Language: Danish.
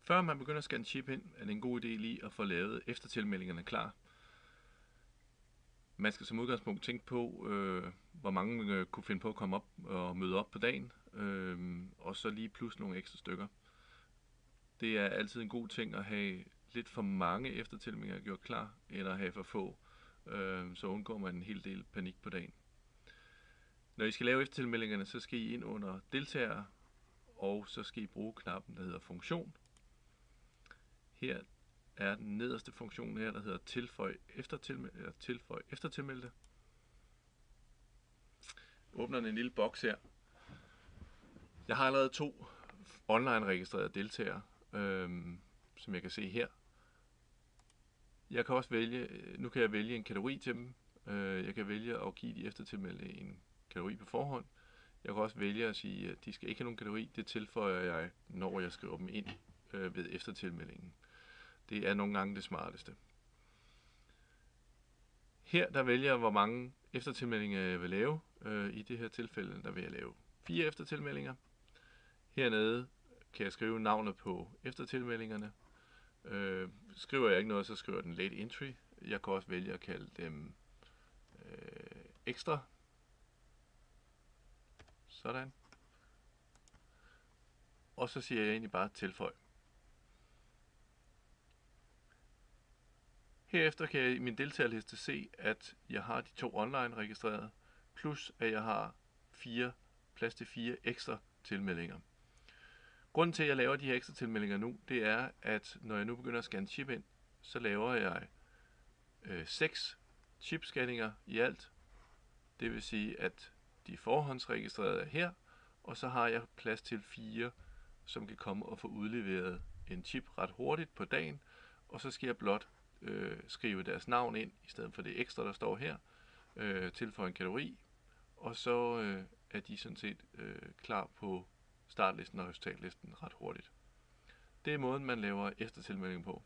Før man begynder at scanne chip ind, er det en god idé lige at få lavet eftertilmeldingerne klar. Man skal som udgangspunkt tænke på, hvor mange kunne finde på at komme op og møde op på dagen, og så lige plus nogle ekstra stykker. Det er altid en god ting at have lidt for mange eftertilmeldinger gjort klar, end at have for få, så undgår man en hel del panik på dagen. Når I skal lave eftertilmeldingerne, så skal I ind under deltagere, og så skal I bruge knappen, der hedder funktion. Her er den nederste funktion her, der hedder tilføj eftertilmeldte. Åbner en lille boks her. Jeg har allerede 2 online registrerede deltagere, som jeg kan se her. Jeg kan også nu kan jeg vælge en kategori til dem. Jeg kan vælge at give de eftertilmeldte en kategori på forhånd. Jeg kan også vælge at sige, at de skal ikke have nogen kategori. Det tilføjer jeg, når jeg skriver dem ind ved eftertilmeldingen. Det er nogle gange det smarteste. Her der vælger jeg, hvor mange eftertilmeldinger jeg vil lave. I det her tilfælde der vil jeg lave 4 eftertilmeldinger. Hernede kan jeg skrive navnet på eftertilmeldingerne. Skriver jeg ikke noget, så skriver jeg den late entry. Jeg kan også vælge at kalde dem ekstra. Sådan. Og så siger jeg egentlig bare tilføj. Herefter kan jeg i min deltagerliste se, at jeg har de 2 online registrerede, plus at jeg har plads til 4 ekstra tilmeldinger. Grunden til, at jeg laver de her ekstra tilmeldinger nu, det er, at når jeg nu begynder at scanne chip ind, så laver jeg 6 chipscanninger i alt. Det vil sige, at de forhåndsregistrerede er her, og så har jeg plads til 4, som kan komme og få udleveret en chip ret hurtigt på dagen, og så skal jeg blot skrive deres navn ind, i stedet for det ekstra, der står her, tilføje en kategori, og så er de sådan set klar på startlisten og resultatlisten ret hurtigt. Det er måden, man laver eftertilmelding på.